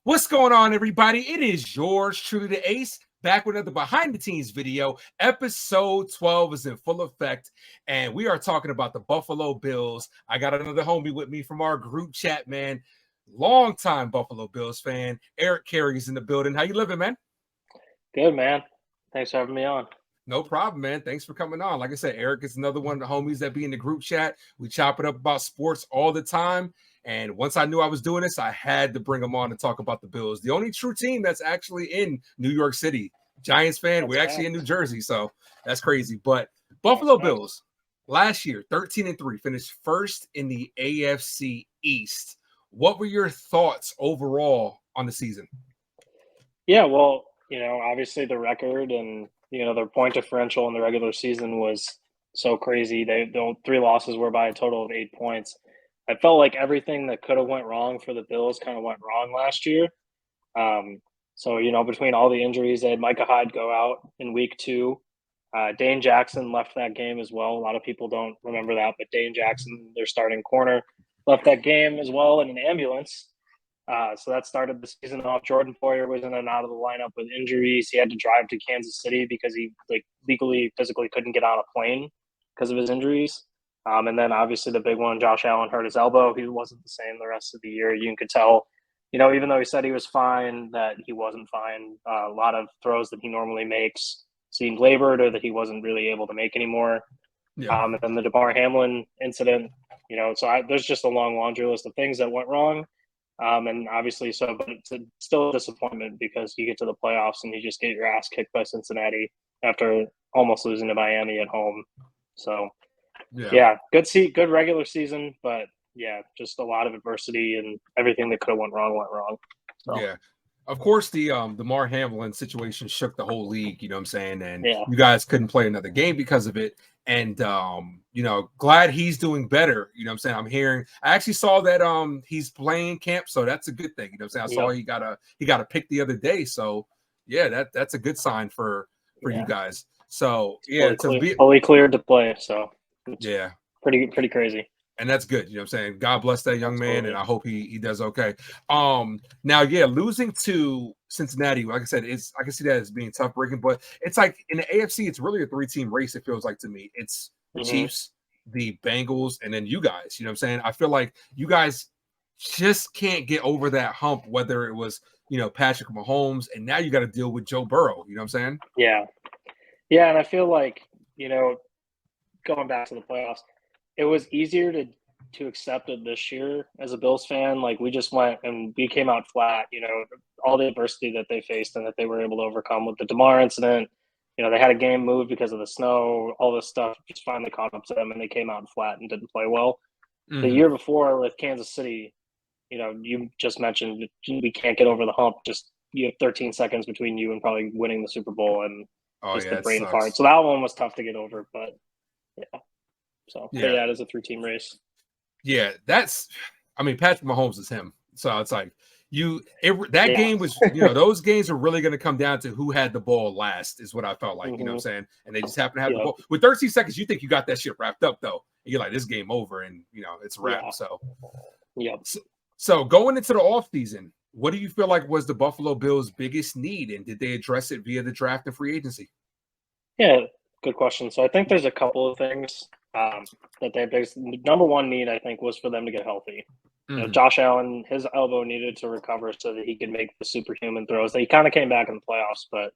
What's going on, everybody? It is yours truly, the Ace, back with another Behind the Teams video. Episode 12 is in full effect, and we are talking about the Buffalo Bills. I got another homie with me from our group chat, man. Long-time Buffalo Bills fan. Eric Carey is in the building. How you living, man? Good, man. Thanks for having me on. No problem, man. Thanks for coming on. Like I said, Eric is another one of the homies that be in the group chat. We chop it up about sports all the time. And once I knew I was doing this, I had to bring him on to talk about the Bills. The only true team that's actually in New York City. Giants fan. That's We're actually in facts. New Jersey, so that's crazy. But Buffalo Bills last year, 13-3, finished first in the AFC East. What were your thoughts overall on the season? Yeah, well, obviously the record and their point differential in the regular season was so crazy. The 3 losses were by a total of 8 points. I felt like everything that could have went wrong for the Bills kind of went wrong last year. So between all the injuries, they had Micah Hyde go out in week 2. Dane Jackson left that game as well. A lot of people don't remember that, but Dane Jackson, their starting corner, left that game as well in an ambulance. So that started the season off. Jordan Poyer was in and out of the lineup with injuries. He had to drive to Kansas City because he legally, physically couldn't get on a plane because of his injuries. And then obviously the big one, Josh Allen hurt his elbow. He wasn't the same the rest of the year. You could tell, even though he said he was fine, that he wasn't fine. A lot of throws that he normally makes seemed labored or that he wasn't really able to make anymore. Yeah. And then the Damar Hamlin incident, there's just a long laundry list of things that went wrong. And obviously, but it's still a disappointment because you get to the playoffs and you just get your ass kicked by Cincinnati after almost losing to Miami at home. So, yeah, good regular season, but yeah, just a lot of adversity and everything that could have went wrong. So. Yeah. Of course, the Damar Hamlin situation shook the whole league, you know what I'm saying? And Yeah. you guys couldn't play another game because of it. And glad he's doing better. You know what I'm saying? I actually saw that he's playing camp, so that's a good thing. You know what I'm saying? I saw he got a pick the other day. So yeah, that's a good sign for you guys. So yeah, fully cleared to play. So yeah. Pretty crazy. And that's good. You know what I'm saying? God bless that young man, and I hope he does okay. Now, losing to Cincinnati, like I said, I can see that as being tough breaking, but it's like in the AFC, it's really a 3-team race, it feels like to me. It's the Chiefs, the Bengals, and then you guys. You know what I'm saying? I feel like you guys just can't get over that hump, whether it was, Patrick Mahomes, and now you got to deal with Joe Burrow. You know what I'm saying? Yeah. Yeah, and I feel like, going back to the playoffs, it was easier to accept it this year as a Bills fan. Like we just went and we came out flat, all the adversity that they faced and that they were able to overcome with the Damar incident. They had a game moved because of the snow, all this stuff just finally caught up to them and they came out flat and didn't play well. Mm-hmm. The year before with Kansas City, you just mentioned we can't get over the hump. Just you have 13 seconds between you and probably winning the Super Bowl and the brain fart. So that one was tough to get over, but yeah. So it is a 3-team race. Yeah, Patrick Mahomes is him. So it's like game was, those games are really going to come down to who had the ball last, is what I felt like. You know what I'm saying? And they just happen to have the ball with 13 seconds. You think you got that shit wrapped up though? And you're like, this game over, and it's a wrap. Yeah. So yeah. So going into the offseason, what do you feel like was the Buffalo Bills' biggest need, and did they address it via the draft and free agency? Yeah, good question. So I think there's a couple of things that they number one need, I think, was for them to get healthy. Mm-hmm. Josh Allen, his elbow needed to recover so that he could make the superhuman throws. He kind of came back in the playoffs, but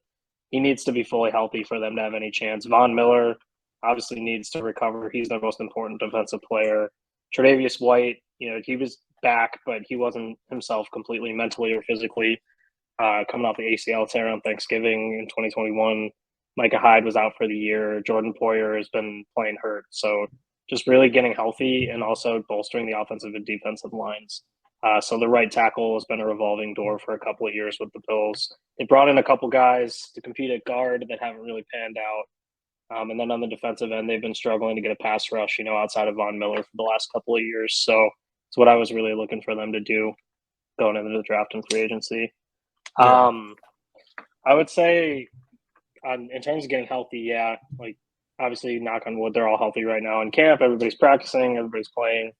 he needs to be fully healthy for them to have any chance. Von Miller obviously needs to recover. He's their most important defensive player. Tre'Davious White, he was back, but he wasn't himself completely mentally or physically coming off the ACL tear on Thanksgiving in 2021. Micah Hyde was out for the year. Jordan Poyer has been playing hurt. So just really getting healthy and also bolstering the offensive and defensive lines. So the right tackle has been a revolving door for a couple of years with the Bills. They brought in a couple guys to compete at guard that haven't really panned out. And then on the defensive end, they've been struggling to get a pass rush, outside of Von Miller for the last couple of years. So it's what I was really looking for them to do going into the draft and free agency. Yeah. I would say in terms of getting healthy, like obviously knock on wood, they're all healthy right now in camp. Everybody's practicing, everybody's playing.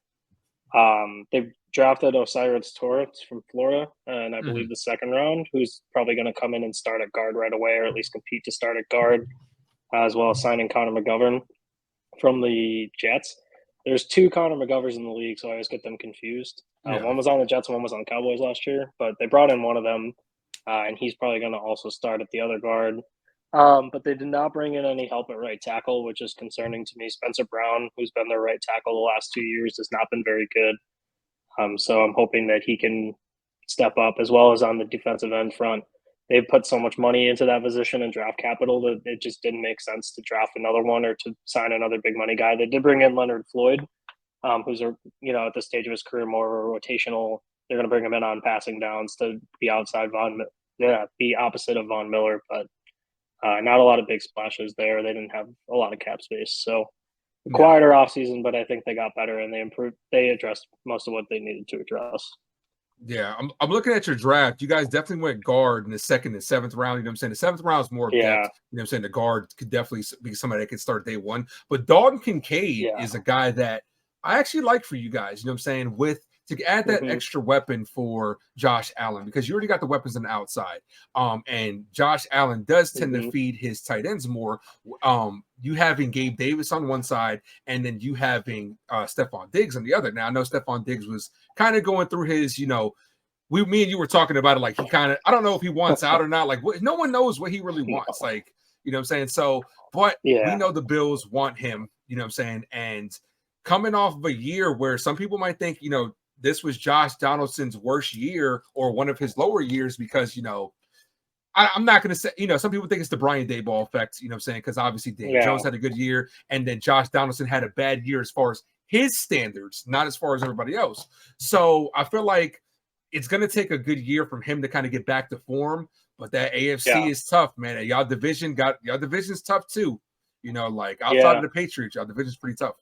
They drafted Osiris Torres from Florida, and I Mhm. believe the second round, who's probably going to come in and start at guard right away, or at least compete to start at guard, as well as signing Connor McGovern from the Jets. There's two Connor McGoverns in the league, so I always get them confused. Yeah. One was on the Jets, one was on the Cowboys last year, but they brought in one of them, and he's probably going to also start at the other guard. But they did not bring in any help at right tackle, which is concerning to me. Spencer Brown, who's been their right tackle the last 2 years, has not been very good. So I'm hoping that he can step up, as well as on the defensive end front. They put so much money into that position and draft capital that it just didn't make sense to draft another one or to sign another big money guy. They did bring in Leonard Floyd, who's at this stage of his career more of a rotational. They're going to bring him in on passing downs to be be opposite of Von Miller, but not a lot of big splashes there. They didn't have a lot of cap space, so Yeah. quieter offseason, but I think they got better and they improved. They addressed most of what they needed to address. Yeah, I'm looking at your draft. You guys definitely went guard in the second and seventh round. You know what I'm saying? The seventh round is more Yeah, depth. You know what I'm saying? The guard could definitely be somebody that could start day one. But Dalton Kincaid yeah. is a guy that I actually like for you guys. You know what I'm saying? With to add that Mm-hmm. extra weapon for Josh Allen, because you already got the weapons on the outside. And Josh Allen does tend to Mm-hmm. feed his tight ends more. You having Gabe Davis on one side, and then you having Stephon Diggs on the other. Now I know Stephon Diggs was kind of going through his, me and you were talking about it, like he kind of, I don't know if he wants out or not. Like, no one knows what he really wants. No. Like, you know what I'm saying? So, but we Yeah, know the Bills want him, you know what I'm saying? And coming off of a year where some people might think, this was Josh Donaldson's worst year or one of his lower years because, I'm not going to say, some people think it's the Brian Daboll effect, you know what I'm saying? Because obviously Dave yeah, Jones had a good year, and then Josh Donaldson had a bad year as far as his standards, not as far as everybody else. So I feel like it's going to take a good year from him to kind of get back to form. But that yeah, AFC is tough, man. Y'all division's tough too. Like outside of yeah. the Patriots, y'all division's pretty tough.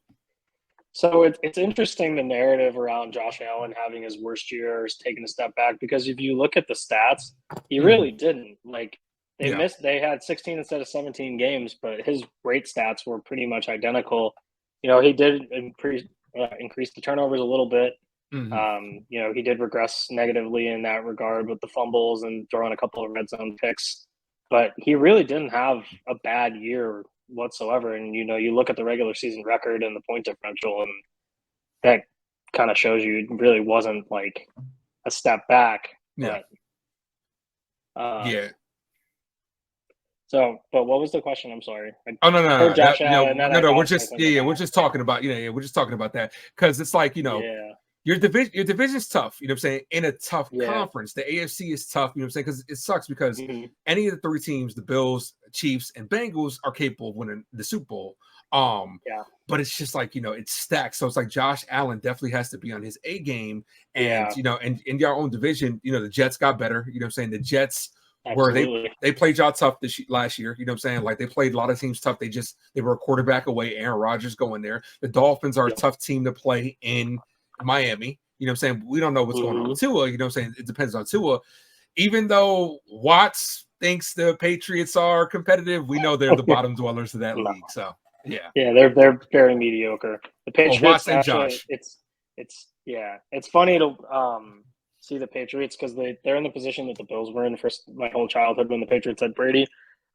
So it's interesting, the narrative around Josh Allen having his worst year or taking a step back, because if you look at the stats, he really didn't. Like Yeah. they had 16 instead of 17 games, but his rate stats were pretty much identical. He did increase the turnovers a little bit. Mhm. He did regress negatively in that regard with the fumbles and throwing a couple of red zone picks, but he really didn't have a bad year whatsoever. And you look at the regular season record and the point differential, and that kind of shows you it really wasn't like a step back. Yeah. But um, Yeah. but what was the question? I'm sorry. I Oh no, heard no, no. Josh Allen, and then I No. We're thought just something about we're just talking about we're just talking about that because it's like yeah, your division's tough. You know what I'm saying? In a tough yeah, conference, the AFC is tough. You know what I'm saying? Because it sucks because mm-hmm. any of the three teams, the Bills, Chiefs, and Bengals, are capable of winning the Super Bowl. Yeah, But it's just like it's stacked. So it's like Josh Allen definitely has to be on his A game, and yeah, and in your own division, the Jets got better. You know what I'm saying? The Jets were absolutely. they played y'all tough last year. You know what I'm saying? Like they played a lot of teams tough. They were a quarterback away. Aaron Rodgers going there. The Dolphins are a Yeah. tough team to play in Miami. You know what I'm saying? We don't know what's going on Mm-hmm. with Tua. You know what I'm saying? It depends on Tua. Even though Watts thinks the Patriots are competitive, we know they're the bottom dwellers of that No. league. So yeah. Yeah, they're very mediocre. The Well, Patriots Watts and actually, Josh. it's funny to see the Patriots, because they're in the position that the Bills were in for my whole childhood when the Patriots had Brady.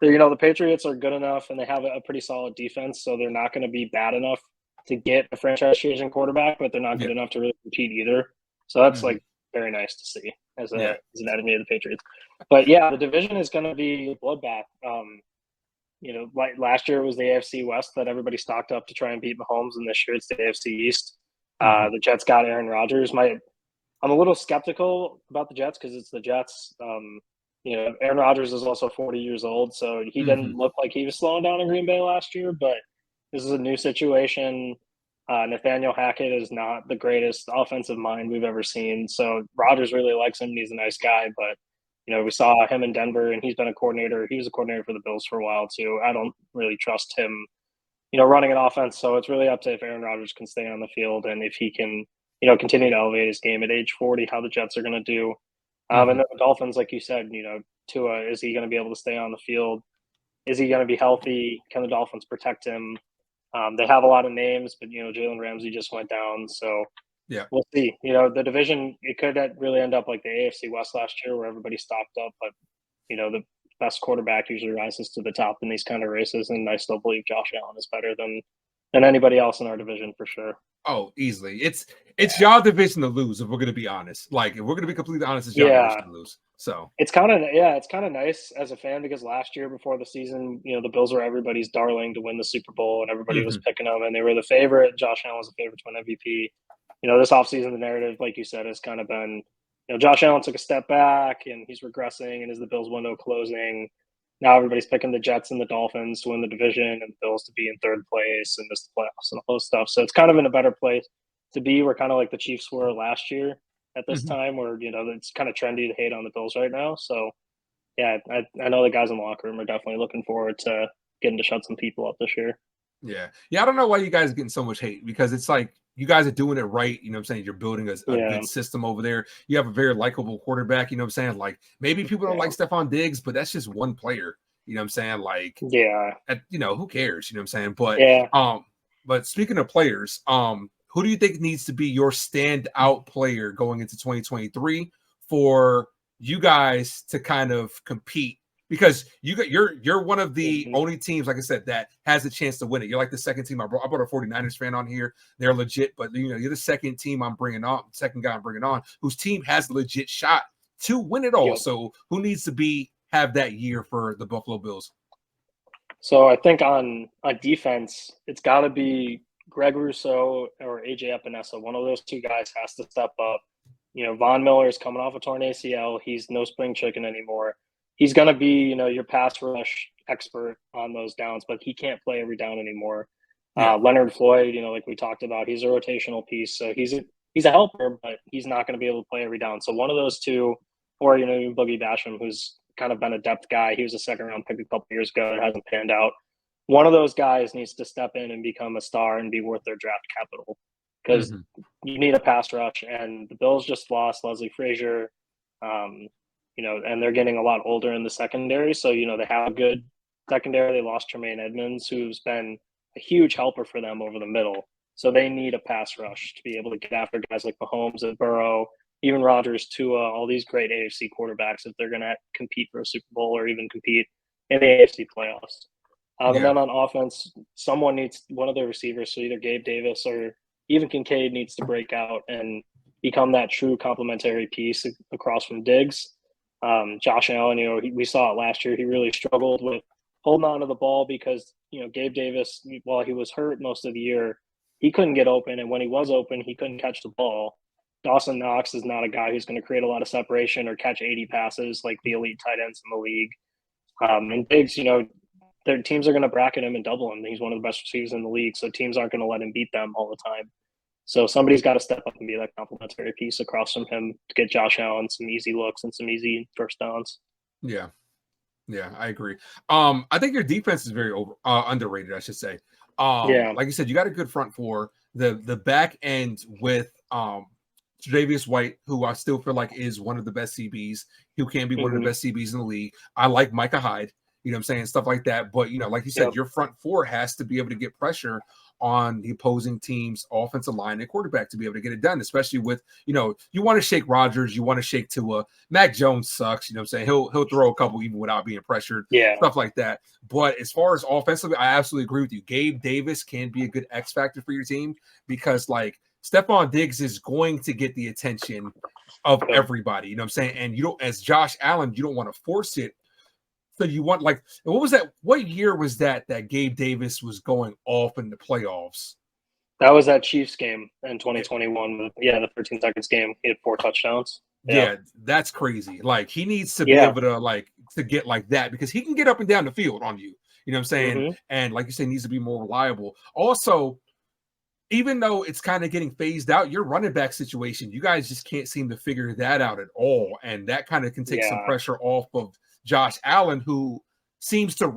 The Patriots are good enough and they have a pretty solid defense, so they're not going to be bad enough to get a franchise-changing quarterback, but they're not good Yeah. enough to really compete either. So that's Mhm. like very nice to see as Yeah. an enemy of the Patriots. But yeah, the division is going to be a bloodbath. Like last year it was the AFC West that everybody stocked up to try and beat Mahomes, and this year it's the AFC East. Mhm. The Jets got Aaron Rodgers. I'm a little skeptical about the Jets because it's the Jets. Aaron Rodgers is also 40 years old, so he didn't Mhm. look like he was slowing down in Green Bay last year. But this is a new situation. Nathaniel Hackett is not the greatest offensive mind we've ever seen, so Rodgers really likes him, and he's a nice guy. But we saw him in Denver, and he's been a coordinator. He was a coordinator for the Bills for a while too. I don't really trust him, running an offense. So it's really up to if Aaron Rodgers can stay on the field and if he can, continue to elevate his game at age 40, how the Jets are going to do. And Mhm. then the Dolphins, like you said, Tua, is he going to be able to stay on the field? Is he going to be healthy? Can the Dolphins protect him? They have a lot of names, but Jalen Ramsey just went down, so Yeah. we'll see. The division, it could really end up like the AFC West last year where everybody stocked up, but the best quarterback usually rises to the top in these kind of races, and I still believe Josh Allen is better than anybody else in our division for sure. Oh, easily. It's y'all division to lose, if we're gonna be honest. Like, if we're gonna be completely honest, it's y'all Yeah. division to lose. So It's kind of nice as a fan because last year before the season, the Bills were everybody's darling to win the Super Bowl, and everybody was mhm. picking them, and they were the favorite. Josh Allen was the favorite to win MVP. This offseason, the narrative, like you said, has kind of been, Josh Allen took a step back and he's regressing, and is the Bills window closing? Now everybody's picking the Jets and the Dolphins to win the division, and the Bills to be in third place and miss the playoffs and all those stuff. So it's kind of in a better place to be. We're kind of like the Chiefs were last year at this Mhm. time, where it's kind of trendy to hate on the Bills right now. So yeah, I know the guys in the locker room are definitely looking forward to getting to shut some people up this year. Yeah. Yeah, I don't know why you guys are getting so much hate, because it's like you guys are doing it right. You know what I'm saying? You're building a Yeah, good system over there. You have a very likable quarterback. You know what I'm saying? Like, maybe people don't yeah, like Stephon Diggs, but that's just one player. You know what I'm saying? Like, yeah, who cares? You know what I'm saying? But yeah. speaking of players, who do you think needs to be your standout player going into 2023 for you guys to kind of compete? Because you're one of the Mhm. only teams, like I said, that has a chance to win it. You're like the second team. I brought a 49ers fan on here. They're legit, but you're the second team I'm bringing on, second guy I'm bringing on, whose team has a legit shot to win it all. Yep. So who needs to have that year for the Buffalo Bills? So I think on defense, it's got to be Greg Rousseau or AJ Epinesa. One of those two guys has to step up. Von Miller is coming off a torn ACL. He's no spring chicken anymore. He's going to be, your pass rush expert on those downs, but he can't play every down anymore. Yeah. Leonard Floyd, like we talked about, he's a rotational piece, so he's a helper, but he's not going to be able to play every down. So one of those two, or Boogie Basham, who's kind of been a depth guy. He was a second round pick a couple years ago and hasn't panned out. One of those guys needs to step in and become a star and be worth their draft capital, because Mhm. you need a pass rush. And the Bills just lost Leslie Frazier, and they're getting a lot older in the secondary. So, they have a good secondary. They lost Tremaine Edmonds, who's been a huge helper for them over the middle. So they need a pass rush to be able to get after guys like Mahomes and Burrow, even Rodgers, Tua, all these great AFC quarterbacks, if they're going to compete for a Super Bowl or even compete in the AFC playoffs. And Yeah. then on offense, someone needs one of the receivers, so either Gabe Davis or even Kincaid needs to break out and become that true complementary piece across from Diggs. Josh Allen, we saw it last year. He really struggled with holding on to the ball because, Gabe Davis, while he was hurt most of the year, he couldn't get open. And when he was open, he couldn't catch the ball. Dawson Knox is not a guy who's going to create a lot of separation or catch 80 passes like the elite tight ends in the league. And Diggs, their teams are going to bracket him and double him. He's one of the best receivers in the league, so teams aren't going to let him beat them all the time. So somebody's got to step up and be that complementary piece across from him to get Josh Allen some easy looks and some easy first downs. Yeah. Yeah, I agree. I think your defense is very underrated, I should say. Yeah. Like you said, you got a good front four. The back end with Tre'Davious White, who I still feel like is one of the best CBs, who can be one of the Mm-hmm. best CBs in the league. I like Micah Hyde, you know what I'm saying, stuff like that. But like you said, Yep. your front four has to be able to get pressure on the opposing team's offensive line and quarterback to be able to get it done, especially with, you want to shake Rodgers, you want to shake Tua. Mac Jones sucks, you know what I'm saying? He'll throw a couple even without being pressured, Yeah. stuff like that. But as far as offensively, I absolutely agree with you. Gabe Davis can be a good X factor for your team because like Stephon Diggs is going to get the attention of Yep. everybody, you know what I'm saying? And you don't, as Josh Allen, you don't want to force it. So you want like, what was that? What year was that Gabe Davis was going off in the playoffs? That was that Chiefs game in 2021. The 13 seconds game. He had 4 touchdowns. Yeah. Yeah, that's crazy. Like he needs to be Yeah. able to get like that because he can get up and down the field on you. You know what I'm saying? Mm-hmm. And like you say, needs to be more reliable. Also, even though it's kind of getting phased out, your running back situation, you guys just can't seem to figure that out at all. And that kind of can take some Yeah. pressure off of Josh Allen, who seems to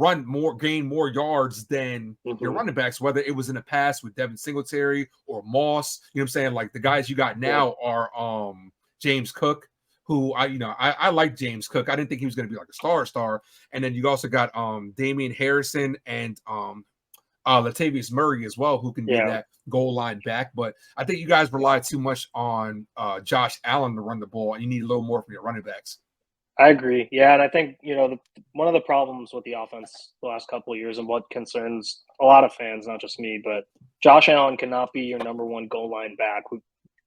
gain more yards than your Mm-hmm. running backs, whether it was in the past with Devin Singletary or Moss. You know what I'm saying? Like the guys you got Yep. now are James Cook, who I like James Cook. I didn't think he was going to be like a star. And then you also got Damian Harrison and Latavius Murray as well, who can be Yeah. that goal line back. But I think you guys rely too much on Josh Allen to run the ball, and you need a little more from your running backs. I agree. Yeah, and I think one of the problems with the offense the last couple of years, and what concerns a lot of fans, not just me, but Josh Allen cannot be your number one goal line back.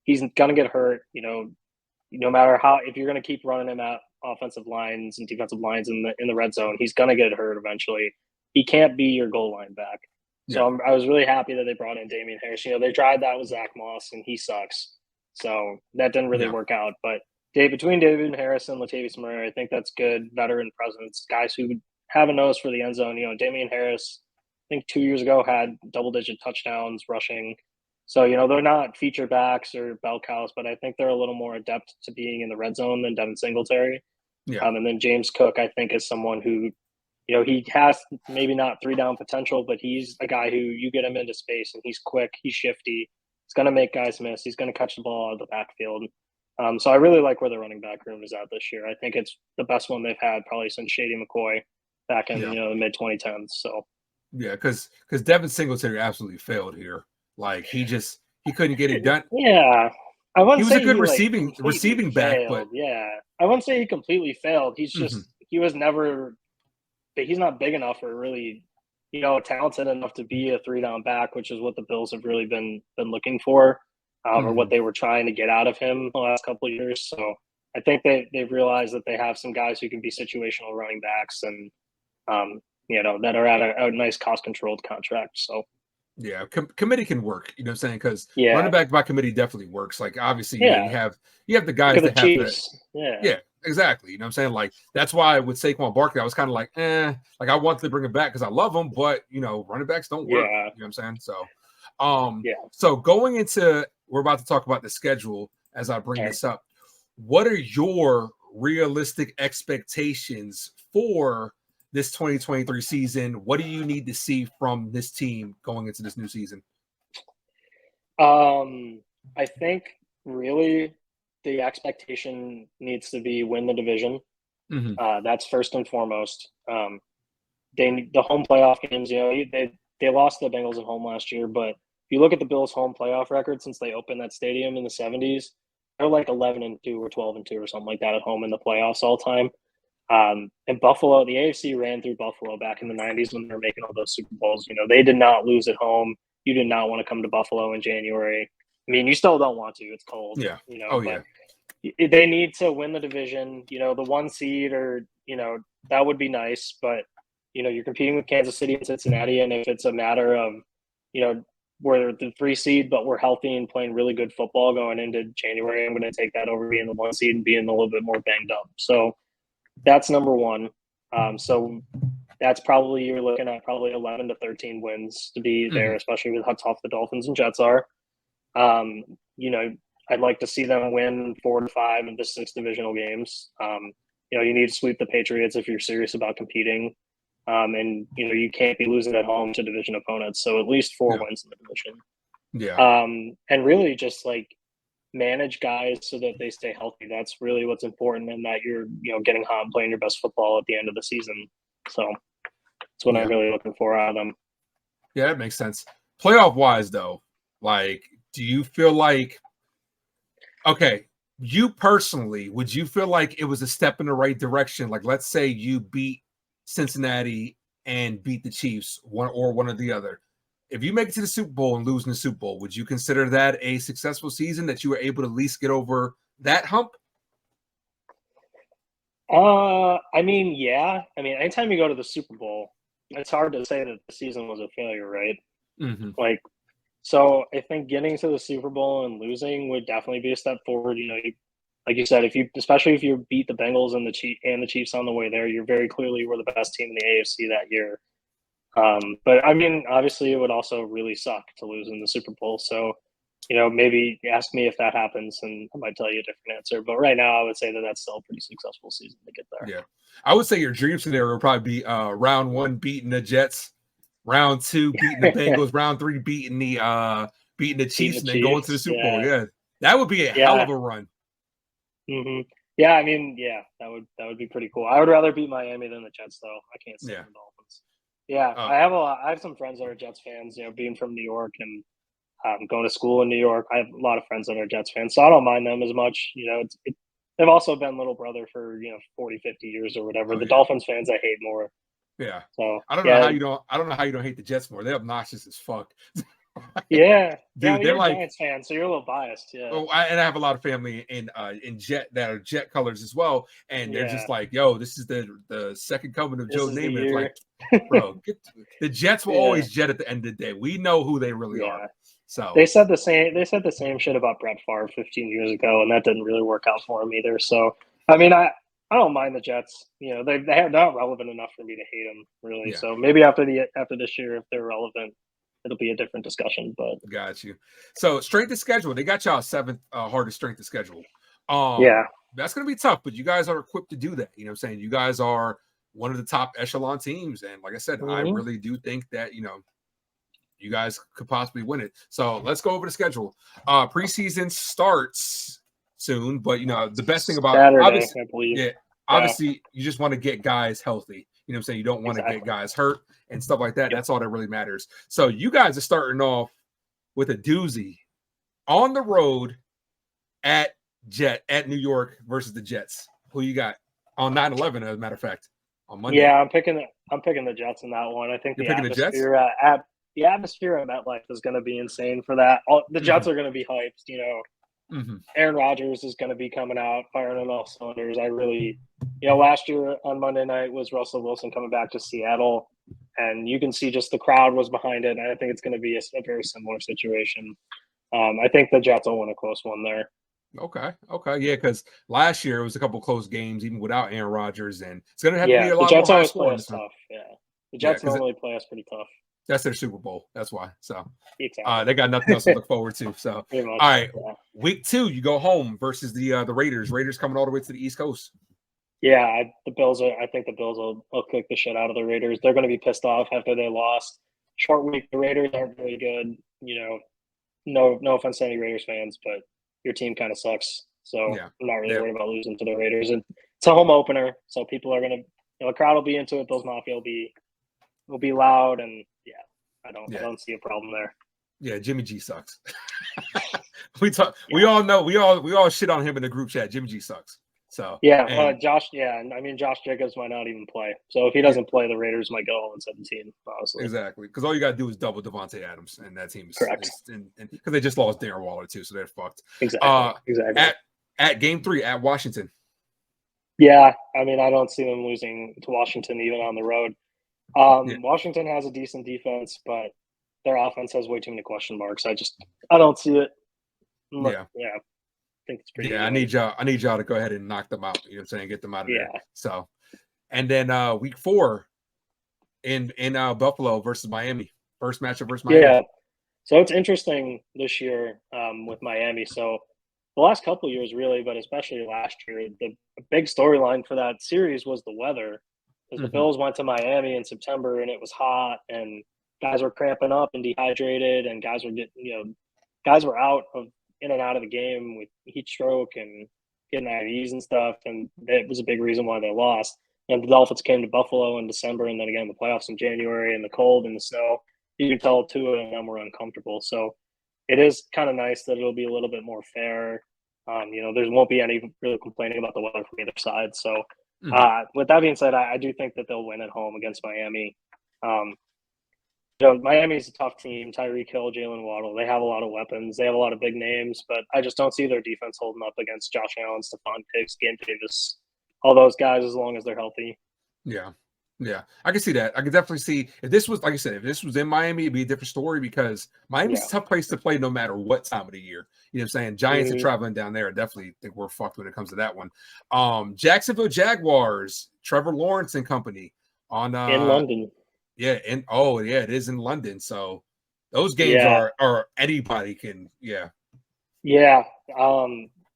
He's gonna get hurt. No matter how, if you're gonna keep running him at offensive lines and defensive lines in the red zone, he's gonna get hurt eventually. He can't be your goal line back. So Yeah. I was really happy that they brought in Damian Harris. They tried that with Zach Moss, and he sucks. So that didn't really Yeah. work out. But between David Harris and Latavius Murray, I think that's good veteran presence, guys who have a nose for the end zone. Damian Harris, I think 2 years ago had double-digit touchdowns rushing. So they're not feature backs or bell cows, but I think they're a little more adept to being in the red zone than Devin Singletary. Yeah. And then James Cook, I think, is someone who, he has maybe not 3-down potential, but he's a guy who you get him into space and he's quick, he's shifty, he's going to make guys miss, he's going to catch the ball out of the backfield. So I really like where the running back room is at this year. I think it's the best one they've had probably since Shady McCoy back in the mid 2010s. So yeah, because Devin Singletary absolutely failed here. Like he couldn't get it done. Yeah, I wouldn't He was say a good he receiving back, but yeah, I wouldn't say he completely failed. He's just he was never. He's not big enough or really, talented enough to be a 3-down back, which is what the Bills have really been looking for. Or what they were trying to get out of him the last couple of years. So I think they've realized that they have some guys who can be situational running backs and, that are at a nice cost controlled contract. So yeah, committee can work. You know what I'm saying? Because yeah, running back by committee definitely works. Like obviously, yeah, you have the guys look at that the have Chiefs. that. Yeah, exactly. You know what I'm saying? Like that's why with Saquon Barkley, I was kind of like, like I wanted to bring him back because I love him, but running backs don't work. Yeah. You know what I'm saying? So, Yeah. so going into, we're about to talk about the schedule as I bring this up. What are your realistic expectations for this 2023 season? What do you need to see from this team going into this new season? I think really the expectation needs to be win the division. That's first and foremost. The home playoff games, they lost the Bengals at home last year, but if you look at the Bills' home playoff record since they opened that stadium in the 70s, they're like 11-2 or 12-2 or something like that at home in the playoffs all time. And Buffalo, the AFC ran through Buffalo back in the 90s when they were making all those Super Bowls. They did not lose at home. You did not want to come to Buffalo in January. I mean, you still don't want to. It's cold. Yeah. But they need to win the division. The 1 seed or, that would be nice. But, you're competing with Kansas City and Cincinnati. And if it's a matter of, we're the 3 seed, but we're healthy and playing really good football going into January, I'm going to take that over being the 1 seed and being a little bit more banged up. So that's number one. So that's probably, you're looking at probably 11 to 13 wins to be there, especially with how tough the Dolphins and Jets are. I'd like to see them win 4 to 5 of the 6 divisional games. You need to sweep the Patriots if you're serious about competing. And you can't be losing at home to division opponents. So at least 4 wins in the division. Yeah. And really just like manage guys so that they stay healthy. That's really what's important, and that you're getting hot and playing your best football at the end of the season. So that's what I'm really looking for out of them. Yeah, that makes sense. Playoff wise though, like, do you feel like, okay, you personally, would you feel like it was a step in the right direction? Like, let's say you beat Cincinnati and beat the Chiefs, one or the other. If you make it to the Super Bowl and lose in the Super Bowl, would you consider that a successful season, that you were able to at least get over that hump? I mean, yeah. I mean, anytime you go to the Super Bowl, it's hard to say that the season was a failure, right? Like, so I think getting to the Super Bowl and losing would definitely be a step forward. Like you said, especially if you beat the Bengals and the Chiefs on the way there, you're very clearly were the best team in the AFC that year. But I mean, obviously, it would also really suck to lose in the Super Bowl. So, maybe ask me if that happens, and I might tell you a different answer. But right now, I would say that that's still a pretty successful season to get there. Yeah, I would say your dream scenario would probably be round 1 beating the Jets, round 2 beating the Bengals, round 3 beating the Chiefs, and then going to the Super Bowl. Yeah, that would be a hell of a run. Yeah, I mean, that would be pretty cool. I would rather beat Miami than the Jets, though. I can't stand the Dolphins. Yeah, Uh, I have some friends that are Jets fans. You know, being from New York and going to school in New York, I have a lot of friends that are Jets fans, so I don't mind them as much. You know, they've also been little brother for 40, 50 years or whatever. oh The yeah, Dolphins fans I hate more. yeah. So I don't know how yeah, you don't. I don't know how you don't hate the Jets more. They're obnoxious as fuck. yeah, yeah. Well, Dude, they're you're a like, Giants fan, so you're a little biased. Yeah, oh, and I have a lot of family in Jet that are Jet colors as well, and they're yeah. just like, "Yo, this is the second coming of This Joe is the Namath." It's like, year. bro, the Jets will Yeah, always Jet at the end of the day. We know who they really are. yeah. So They said the same. They said the same shit about Brett Favre 15 years ago, and that didn't really work out for him either. So, I mean, I don't mind the Jets. You know, they're not relevant enough for me to hate them really. yeah, So maybe after this year, if they're relevant, it'll be a different discussion. But got you. So strength of schedule, they got y'all seventh hardest strength of schedule. yeah, That's gonna be tough, but you guys are equipped to do that. You know what I'm saying? You guys are one of the top echelon teams, and like I said, I hmm really do think that you guys could possibly win it. So let's go over the schedule. Preseason starts soon, but the best thing about Saturday, obviously, I believe. yeah, Yeah, obviously you just want to get guys healthy. You know what I'm saying? You don't want to get exactly. guys hurt and stuff like that. Yep. That's all that really matters. So you guys are starting off with a doozy on the road at New York versus the Jets. Who you got on 9/11, as a matter of fact, on Monday? Yeah, I'm picking the Jets in that one. I think You're picking the Jets? the atmosphere at MetLife is going to be insane for that. The Mm-hmm. Jets are going to be hyped. You know, Mm-hmm. Aaron Rodgers is going to be coming out, firing on all cylinders. I really, last year on Monday night was Russell Wilson coming back to Seattle, and you can see just the crowd was behind it. And I think it's going to be a very similar situation. I think the Jets will win a close one there. Okay. Yeah, because last year it was a couple close games, even without Aaron Rodgers, and it's going to have to be Yeah, a the lot more Jets high always play scoring us this one. tough. Yeah, the Yeah, Jets because normally play us pretty tough. that's their Super Bowl. That's why. So Exactly. they got nothing else to look forward to. So Pretty much. all right, Yeah. week 2, you go home versus the Raiders. Raiders coming all the way to the East Coast. Yeah, the Bills are. I think the Bills will kick the shit out of the Raiders. They're going to be pissed off after they lost. Short week. The Raiders aren't very good. No offense to any Raiders fans, but your team kind of sucks. So Yeah, I'm not really yeah, worried about losing to the Raiders. And it's a home opener, so people are going to. The crowd will be into it. Those Mafia will be loud, and yeah, I yeah, don't see a problem there. yeah. Jimmy G sucks. We all know. We all shit on him in the group chat. Jimmy G sucks. So Yeah, and Josh. Yeah, I mean Josh Jacobs might not even play. So if he yeah, doesn't play, the Raiders might go 0-17. Honestly, exactly, because all you got to do is double Devontae Adams, and that team correct. is and because they just lost Darren Waller too, so they're fucked. Exactly. Exactly. At game 3 at Washington. Yeah, I mean, I don't see them losing to Washington even on the road. Yeah, Washington has a decent defense, but their offense has way too many question marks. I don't see it. yeah, Yeah, I think it's pretty yeah. I even. need y'all to go ahead and knock them out. You know what I'm saying? Get them out of there. Yeah, So, and then week 4 in Buffalo versus Miami. First matchup versus Miami. yeah. So it's interesting this year with Miami. So the last couple of years, really, but especially last year, the big storyline for that series was the weather, because the Mm-hmm. Bills went to Miami in September and it was hot, and guys were cramping up and dehydrated, and guys were out of in and out of the game with heat stroke and getting IVs and stuff, and that was a big reason why they lost. And the Dolphins came to Buffalo in December, and then again the playoffs in January, and the cold and the snow. You can tell two of them were uncomfortable. So it is kind of nice that it'll be a little bit more fair. There won't be any real complaining about the weather from either side. So Mm-hmm. with that being said, I do think that they'll win at home against Miami. Um, Miami's a tough team. Tyreek Hill, Jalen Waddle. They have a lot of weapons. They have a lot of big names, but I just don't see their defense holding up against Josh Allen, Stephon Diggs, Gabe Davis, all those guys as long as they're healthy. Yeah. Yeah. I can see that. I can definitely see if this was, like I said, if this was in Miami, it'd be a different story because Miami's Yeah. a tough place to play no matter what time of the year. You know what I'm saying? Giants are Mhm. traveling down there. I definitely think we're fucked when it comes to that one. Jacksonville Jaguars, Trevor Lawrence and company on In London. yeah, and oh yeah, it is in London. So those games Yeah. are anybody can, yeah. Yeah.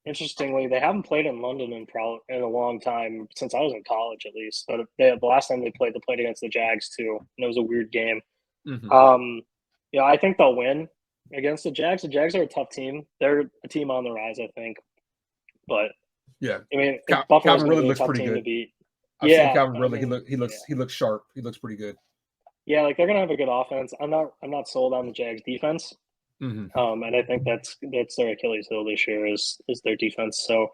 Interestingly, they haven't played in London in a long time, since I was in college at least. But the last time they played against the Jags too, and it was a weird game. Mm-hmm. I think they'll win against the Jags. The Jags are a tough team. They're a team on the rise, I think. But Yeah. I mean, Buffalo's Calvin going to Ridley be a looks tough pretty team to good. beat. I've seen Yeah, Calvin I Ridley. mean, He looks sharp. He looks pretty good. Yeah, like they're gonna have a good offense. I'm not sold on the Jags defense. Hmm. And I think that's their Achilles heel this year is their defense. So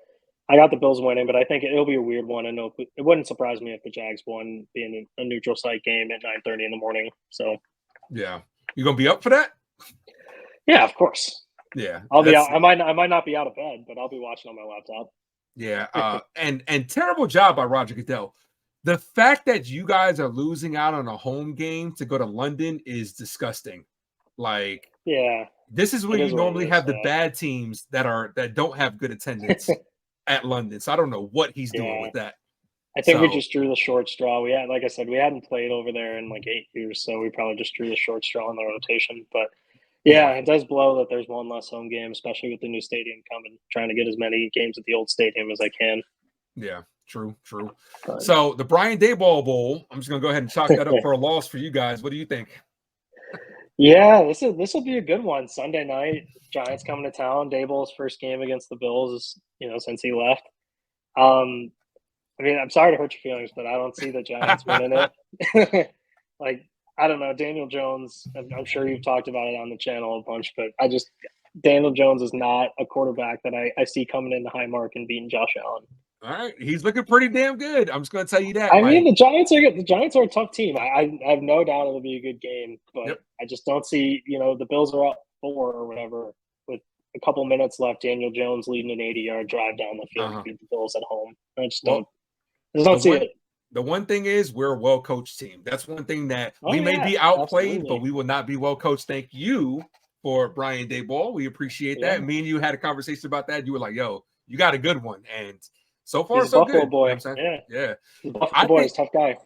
I got the Bills winning, but I think it'll be a weird one. And it wouldn't surprise me if the Jags won, being a neutral site game at 9:30 in the morning. So Yeah, you gonna be up for that? yeah, of course. Yeah, I'll be that's out. I might not be out of bed, but I'll be watching on my laptop. yeah. And terrible job by Roger Goodell. The fact that you guys are losing out on a home game to go to London is disgusting. Like Yeah, this is where it you is what it normally is. have the bad teams that don't have good attendance at London. So I don't know what he's doing Yeah, with that. I think we So just drew the short straw. We had, like I said, we hadn't played over there in like 8 years, so we probably just drew the short straw in the rotation. But yeah, yeah, it does blow that there's one less home game, especially with the new stadium coming. Trying to get as many games at the old stadium as I can. yeah, true, true. But So the Brian Dayball Bowl, I'm just gonna go ahead and chalk that up for a loss for you guys. What do you think? yeah, this will be a good one. Sunday night, Giants coming to town. Dayball's first game against the Bills, since he left. Um, I mean, I'm sorry to hurt your feelings, but I don't see the Giants winning it. Like, I don't know, Daniel Jones. I'm sure you've talked about it on the channel a bunch, but Daniel Jones is not a quarterback that I see coming into Highmark and beating Josh Allen. All right, he's looking pretty damn good. I'm just gonna tell you that. I mean, Like, the Giants are a tough team. I have no doubt it'll be a good game, but yep. I just don't see, the Bills are up 4 or whatever with a couple minutes left. Daniel Jones leading an 80-yard drive down the field to Uh-huh. beat the Bills at home. I just don't, Well, I just the don't see one it. the one thing is we're a well coached team. That's one thing that Oh we may yeah, be outplayed, but absolutely. we will not be well coached. Thank you for Brian Dayball. We appreciate that. Yeah, Me and you had a conversation about that. You were like, "Yo, you got a good one," and so far he's a so Buffalo good. You know what I'm boy. saying? Yeah, Yeah, he's a Buffalo I boy. He's think a tough guy.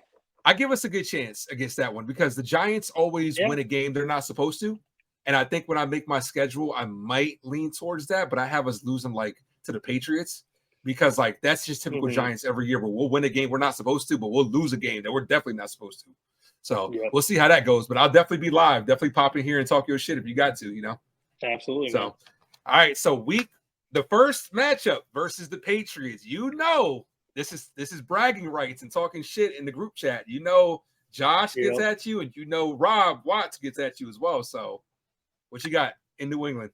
I give us a good chance against that one because the Giants always Yeah. win a game they're not supposed to. And I think when I make my schedule, I might lean towards that, but I have us losing like to the Patriots because like that's just typical Hmm. Giants every year where we'll win a game we're not supposed to, but we'll lose a game that we're definitely not supposed to. So Yep. we'll see how that goes. But I'll definitely be live, definitely pop in here and talk your shit if you got to, you know. Absolutely, So man. all right, so the first matchup versus the Patriots. This is bragging rights and talking shit in the group chat. Josh gets Yep. at you, and Rob Watts gets at you as well. So, what you got in New England?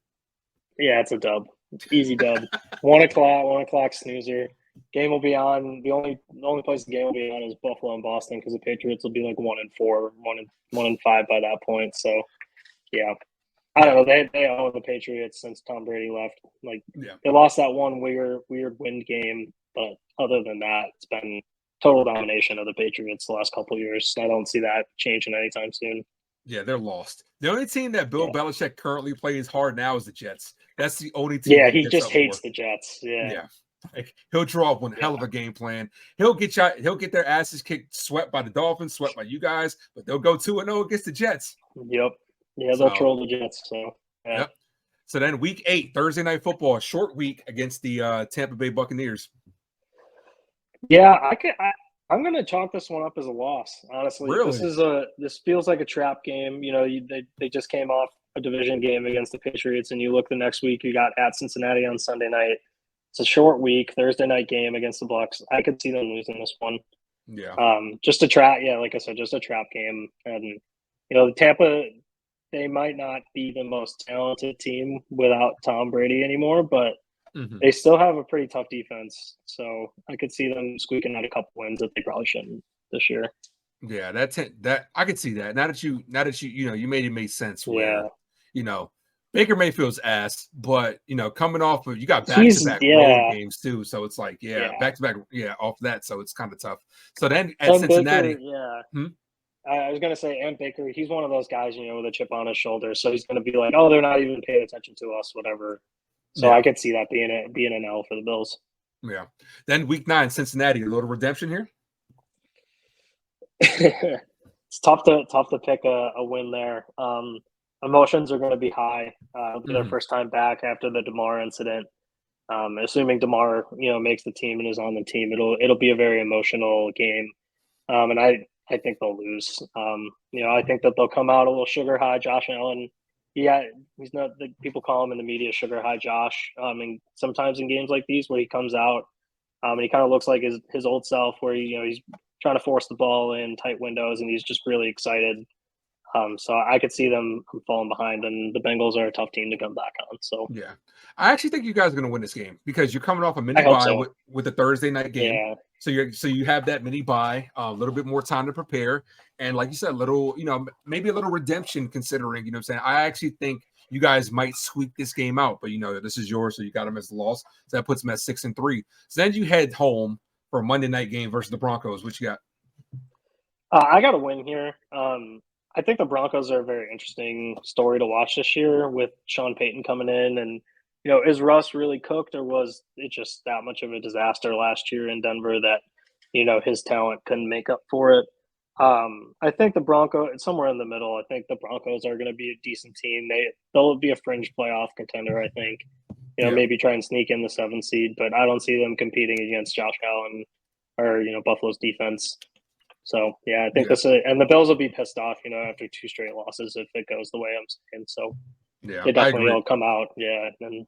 Yeah, it's a dub. Easy dub. 1 o'clock snoozer. Game will be on. The only place the game will be on is Buffalo and Boston because the Patriots will be like 1-4, 1-5 by that point. So yeah, I don't know. They own the Patriots since Tom Brady left. Like Yeah, they lost that one weird wind game, but other than that, it's been total domination of the Patriots the last couple of years. I don't see that changing anytime soon. yeah, they're lost. The only team that Bill Yeah, Belichick currently plays hard now is the Jets. That's the only team yeah, that he he gets just up hates for. the Jets. Yeah, Yeah. Like he'll draw up one yeah, hell of a game plan. He'll get their asses kicked, swept by the Dolphins, swept by you guys, but they'll go 2-0 against the Jets. yep, yeah. They'll So, troll the Jets. So yeah. yep. So then week 8, Thursday night football, a short week against the Tampa Bay Buccaneers. Yeah, I'm gonna chalk this one up as a loss. Honestly, Really? this feels like a trap game. They just came off a division game against the Patriots, and you look the next week, you got at Cincinnati on Sunday night. It's a short week, Thursday night game against the Bucks. I could see them losing this one. Yeah. Just a trap. Yeah, like I said, just a trap game, and the Tampa. They might not be the most talented team without Tom Brady anymore, but Mhm. they still have a pretty tough defense, so I could see them squeaking out a couple wins that they probably shouldn't this year. Yeah, that I could see that. Now that you made it make sense where, Yeah, you know, Baker Mayfield's ass, but coming off of you got he's back-to-back road yeah, games too. So it's like, yeah, yeah. back-to-back, yeah, off that. So it's kind of tough. So then at And Baker, Cincinnati, yeah. hmm? I was gonna say, and Baker, he's one of those guys, with a chip on his shoulder, so he's gonna be like, "Oh, they're not even paying attention to us, whatever." So I Yeah, could see that being an L for the Bills. yeah. Then week 9, Cincinnati, a little redemption here. It's tough to pick a win there. Emotions are going to be high. It'll be their Hmm. first time back after the Damar incident. Assuming Damar, makes the team and is on the team, it'll be a very emotional game. And I think they'll lose. I think that they'll come out a little sugar high. Josh Allen, yeah, he's not. The people call him in the media sugar high Josh. And sometimes in games like these where he comes out, and he kind of looks like his old self, where he's trying to force the ball in tight windows, and he's just really excited. So I could see them falling behind, and the Bengals are a tough team to come back on. So Yeah, I actually think you guys are going to win this game because you're coming off a I mini hope bye so. with a Thursday night game. Yeah. So you have that mini bye, a little bit more time to prepare, and like you said, little maybe a little redemption considering what I'm saying. I actually think you guys might squeak this game out, but this is yours, so you got them as a loss. So that puts them at 6-3. So then you head home for a Monday night game versus the Broncos. What you got? I got a win here. I think the Broncos are a very interesting story to watch this year with Sean Payton coming in. And, is Russ really cooked, or was it just that much of a disaster last year in Denver that, his talent couldn't make up for it? I think the Broncos, somewhere in the middle, I think the Broncos are going to be a decent team. They'll be a fringe playoff contender, I think. Maybe try and sneak in the 7th seed, but I don't see them competing against Josh Allen or, Buffalo's defense. So yeah, I think and the Bills will be pissed off, after 2 straight losses if it goes the way I'm saying. So Yeah, they definitely will come out, and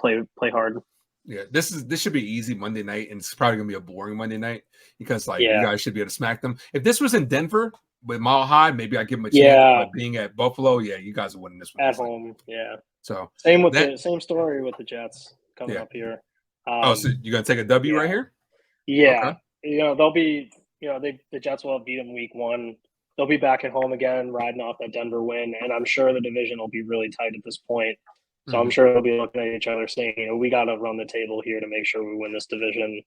play hard. Yeah, this should be easy Monday night, and it's probably gonna be a boring Monday night because you Yeah. guys should be able to smack them. If this was in Denver with Mile High, maybe I give them a chance. Yeah. But being at Buffalo, yeah, you guys are winning this one At home, yeah. So same story with the Jets coming up here. So you're gonna take a W right here? Yeah, okay. They'll be, the Jets will have beat them week 1. They'll be back at home again, riding off that Denver win, and I'm sure the division will be really tight at this point. So I'm sure they'll be looking at each other saying, we got to run the table here to make sure we win this division.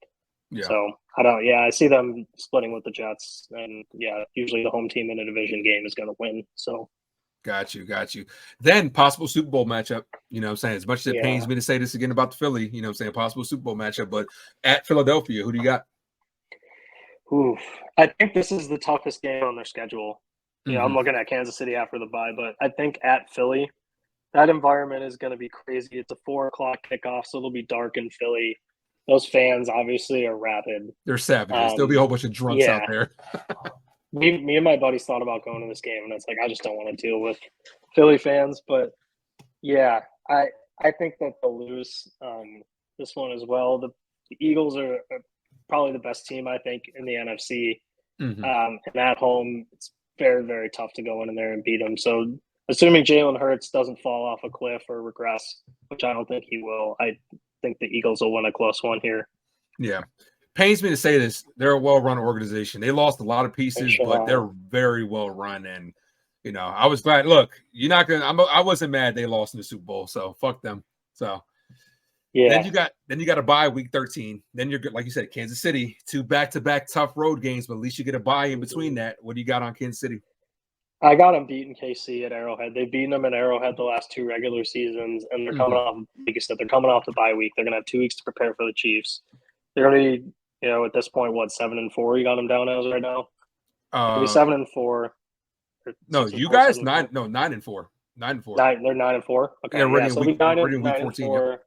Yeah. So I see them splitting with the Jets, and usually the home team in a division game is going to win. So. Got you. Then possible Super Bowl matchup. I'm saying, as much as it pains me to say this again about the Philly, I'm saying possible Super Bowl matchup, but at Philadelphia, who do you got? Oof. I think this is the toughest game on their schedule. I'm looking at Kansas City after the bye, but I think at Philly, that environment is going to be crazy. It's a 4:00 kickoff, so it'll be dark in Philly. Those fans obviously are rabid. They're savages. There'll be a whole bunch of drunks out there. Me and my buddies thought about going to this game, and it's like I just don't want to deal with Philly fans. But I think that they'll lose this one as well. The Eagles are probably the best team, I think, in the NFC. And at home, it's very, very tough to go in there and beat them. So assuming Jalen Hurts doesn't fall off a cliff or regress, which I don't think he will, I think the Eagles will win a close one here. Yeah. Pains me to say this. They're a well-run organization. They lost a lot of pieces, but they're very well-run. And, I was glad. Look, you're not going to – I wasn't mad they lost in the Super Bowl, so fuck them. So, Then you got a bye week 13. Then you're good, like you said, Kansas City, 2 back-to-back tough road games, but at least you get a bye in between that. What do you got on Kansas City? I got them beating KC at Arrowhead. They've beaten them at Arrowhead the last 2 regular seasons, and they're coming off, like you said, they're coming off the bye week. They're going to have 2 weeks to prepare for the Chiefs. They're going to be, at this point, 7-4? You got them down as right now. 7-4. No, you guys 9-4. 9-4. 9-4. They're 9-4. Okay, so they'll be 9-4.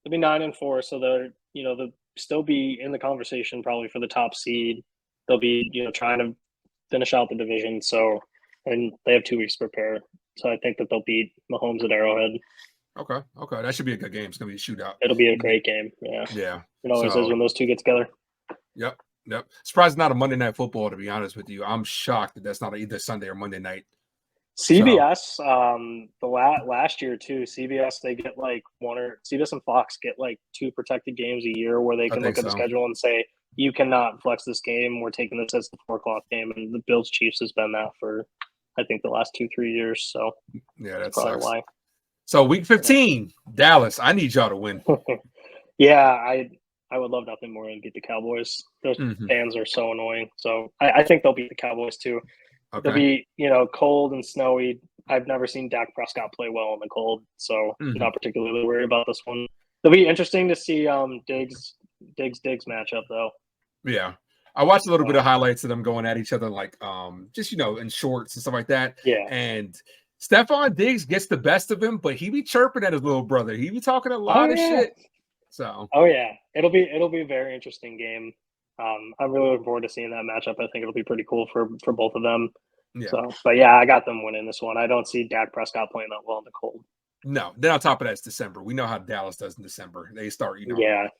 They'll be 9-4, so they're they'll still be in the conversation probably for the top seed. They'll be trying to finish out the division. So, and they have 2 weeks to prepare. So I think that they'll beat Mahomes at Arrowhead. Okay, that should be a good game. It's gonna be a shootout. It'll be a great game. Yeah. It always is when those two get together. Yep. Surprised it's not a Monday Night Football, to be honest with you. I'm shocked that that's not either Sunday or Monday night. CBS, the last year too. CBS, they get CBS and Fox get 2 protected games a year where they can look at the schedule and say, you cannot flex this game. We're taking this as the 4:00 game, and the Bills Chiefs has been that for, I think, the last 2-3 years. So that's probably why. So week 15, Dallas. I need y'all to win. I would love nothing more than beat the Cowboys. Those fans are so annoying. So I think they'll beat the Cowboys too. Okay. They'll be, cold and snowy. I've never seen Dak Prescott play well in the cold, so not particularly worried about this one. It'll be interesting to see Diggs matchup though. Yeah. I watched a little bit of highlights of them going at each other, just in shorts and stuff like that. Yeah. And Stephon Diggs gets the best of him, but he be chirping at his little brother. He be talking a lot of shit. So. Oh yeah, it'll be a very interesting game. I'm really looking forward to seeing that matchup. I think it'll be pretty cool for both of them. Yeah. So, but I got them winning this one. I don't see Dak Prescott playing that well in the cold. No. Then on top of that, it's December. We know how Dallas does in December. They start,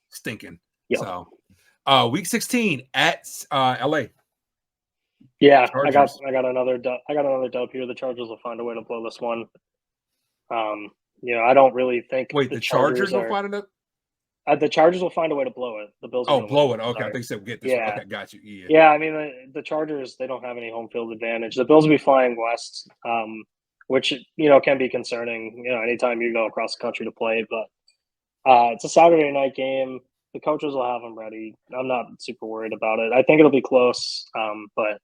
stinking. Yep. So, week 16 at LA. Yeah, Chargers. I got another dub here. The Chargers will find a way to blow this one. I don't really think Wait, the the Chargers Chargers will are. find it. The Chargers will find a way to blow it. The Bills are Oh, going to win. blow it. Okay, I Sorry. think so. Get this one. Yeah, Okay, got you. Yeah. yeah. I mean, the Chargers, they don't have any home field advantage. The Bills will be flying west, which can be concerning. Anytime you go across the country to play, but it's a Saturday night game. The coaches will have them ready. I'm not super worried about it. I think it'll be close, but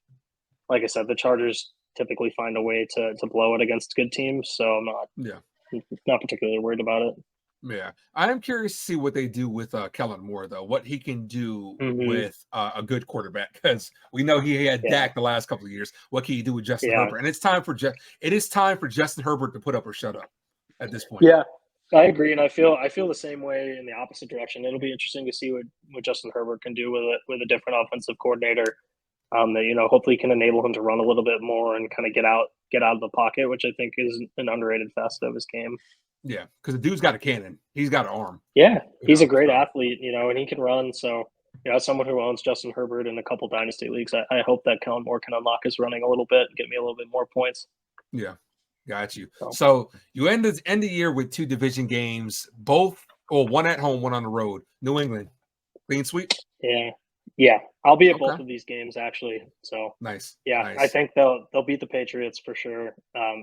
like I said, the Chargers typically find a way to blow it against good teams, so I'm not particularly worried about it. Yeah, I am curious to see what they do with Kellen Moore, though. What he can do with a good quarterback, because we know he had Dak the last couple of years. What can he do with Justin Herbert? And it's time for it is time for Justin Herbert to put up or shut up at this point. Yeah, I agree, and I feel the same way in the opposite direction. It'll be interesting to see what Justin Herbert can do with a different offensive coordinator. That hopefully can enable him to run a little bit more and kind of get out of the pocket, which I think is an underrated facet of his game. Yeah, because the dude's got a cannon. He's got an arm. Yeah, he's a great athlete, and he can run. So, as someone who owns Justin Herbert in a couple dynasty leagues, I hope that Kellen Moore can unlock his running a little bit and get me a little bit more points. Yeah, got you. So you end the year with 2 division games, one at home, one on the road. New England, clean sweep. Yeah. I'll be at both of these games actually. So nice. Yeah, nice. I think they'll beat the Patriots for sure.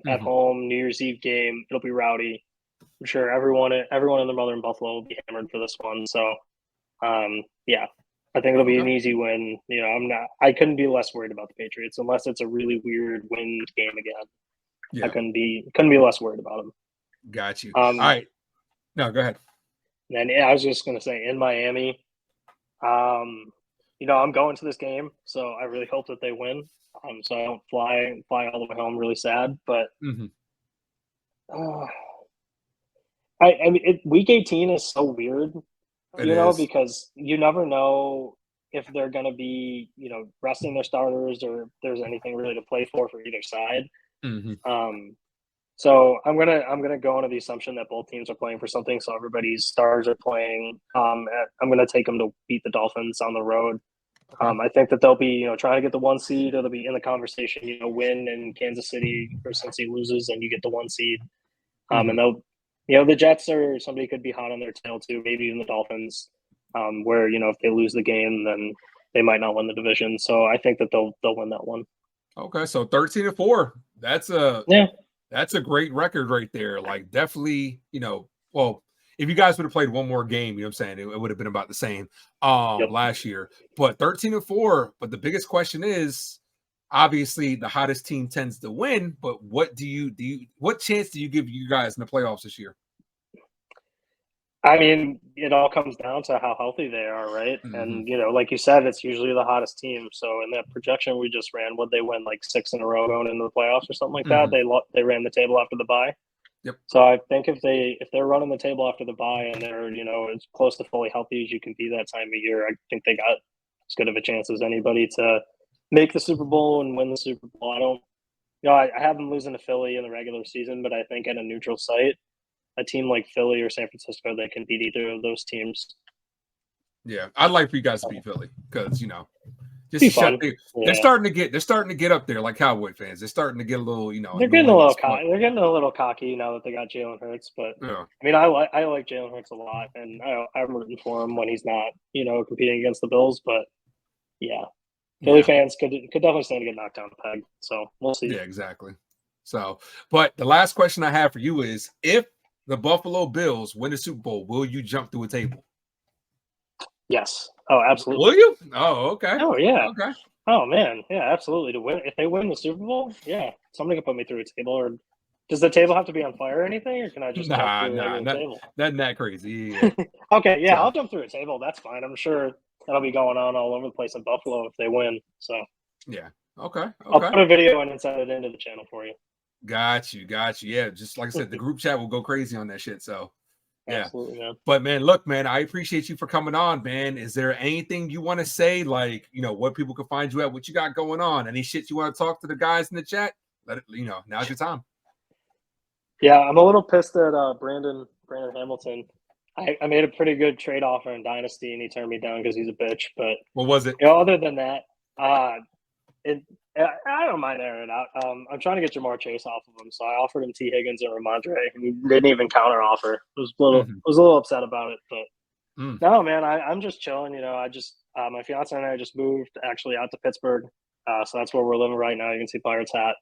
At home, New Year's Eve game, it'll be rowdy. I'm sure everyone and their mother in Buffalo will be hammered for this one. So, yeah, I think it'll be an easy win. I couldn't be less worried about the Patriots unless it's a really weird win game again. Yeah. I couldn't be less worried about them. Got you. All right. No, go ahead. And I was just going to say in Miami, I'm going to this game, so I really hope that they win. So I don't fly all the way home really sad, but I mean, week 18 is so weird, because you never know if they're going to be, resting their starters or if there's anything really to play for either side. So I'm gonna go under the assumption that both teams are playing for something. So everybody's stars are playing. I'm gonna take them to beat the Dolphins on the road. I think that they'll be, trying to get the 1 seed, or they'll be in the conversation, win in Kansas City, or since he loses and you get the 1 seed. And they'll, the Jets or somebody could be hot on their tail too, maybe even the Dolphins, where, if they lose the game, then they might not win the division. So I think that they'll win that one. Okay. So 13-4, that's a great record right there. Like definitely, if you guys would have played one more game, you know what I'm saying, it would have been about the same last year. But 13-4, but the biggest question is, obviously the hottest team tends to win, but what chance do you give you guys in the playoffs this year? I mean, it all comes down to how healthy they are, right? And, like you said, it's usually the hottest team. So in that projection we just ran, would they win like 6 in a row going into the playoffs or something like that? They ran the table after the bye. Yep. So I think if they're running the table after the bye and they're, as close to fully healthy as you can be that time of year, I think they got as good of a chance as anybody to make the Super Bowl and win the Super Bowl. I have them losing to Philly in the regular season, but I think at a neutral site, a team like Philly or San Francisco, they can beat either of those teams. Yeah, I'd like for you guys to beat Philly because they're starting to get up there like Cowboy fans. They're starting to get a little, they're getting a little cocky. They're getting a little cocky now that they got Jalen Hurts. But I mean, I like Jalen Hurts a lot, and I'm rooting for him when he's not, competing against the Bills. But yeah, Philly fans could definitely stand to get knocked down the peg. So we'll see. Yeah, exactly. So, but the last question I have for you is, if the Buffalo Bills win the Super Bowl, will you jump through a table? Yes. Oh, absolutely. Will you? Oh, okay. Oh, yeah. Okay. Oh, man. Yeah, absolutely. If they win the Super Bowl, yeah, somebody can put me through a table. Or does the table have to be on fire or anything, or can I just jump through a table? Nothing that crazy. Yeah. Okay, yeah, I'll jump through a table. That's fine. I'm sure that'll be going on all over the place in Buffalo if they win. So yeah. Okay. I'll put a video and send it into the channel for you. Got you. Yeah, just like I said, the group chat will go crazy on that shit. So yeah. Absolutely, man. But man, look, man, I appreciate you for coming on, man. Is there anything you want to say, like, what people can find you at, what you got going on? Any shit you want to talk to the guys in the chat? Let it, now's your time. Yeah, I'm a little pissed at Brandon Hamilton. I made a pretty good trade offer in Dynasty, and he turned me down because he's a bitch. But what was it? Other than that, I don't mind airing it out. I'm trying to get Jamar Chase off of him, so I offered him T. Higgins and Ramondre, and he didn't even counter offer. Mhm. Was a little upset about it, but Mm. no, man, I'm just chilling. My fiance and I just moved actually out to Pittsburgh, so that's where we're living right now. You can see Pirates hat.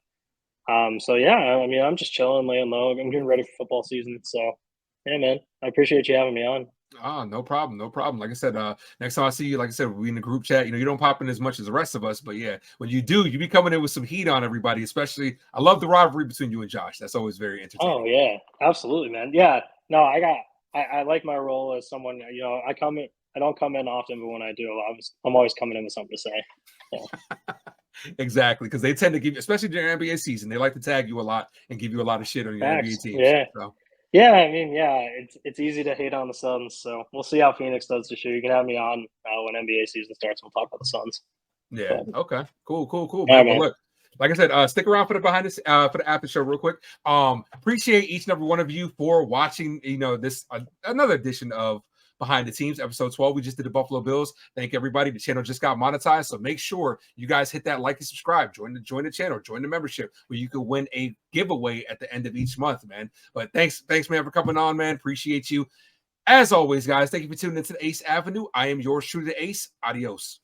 So yeah, I mean, I'm just chilling, laying low. I'm getting ready for football season. So yeah, man, I appreciate you having me on. Ah, no problem, no problem. Like I said, next time I see you, like I said, we in the group chat. You don't pop in as much as the rest of us, but yeah, when you do, you be coming in with some heat on everybody. Especially, I love the rivalry between you and Josh. That's always very Oh entertaining. yeah, absolutely, man. Yeah, no, I like my role as someone. I come in. I don't come in often, but when I do, I'm always coming in with something to say. So, Exactly, because they tend to give, especially during NBA season, they like to tag you a lot and give you a lot of shit on your NBA facts. teams. Yeah. So Yeah, I mean, yeah, it's easy to hate on the Suns, so we'll see how Phoenix does this year. You can have me on when NBA season starts. We'll talk about the Suns. yeah, But okay, cool, yeah, man. Well, man. look, like I said, stick around for the for the after show real quick. Appreciate each and every one of you for watching. This another edition of Behind the Teams, episode 12. We just did the Buffalo Bills. Thank everybody. The channel just got monetized, so make sure you guys hit that like and subscribe. Join the channel, join the membership, where you can win a giveaway at the end of each month, man. But thanks, man, for coming on, man. Appreciate you. As always, guys, thank you for tuning into the Ace Avenue. I am yours truly, the Ace. Adios.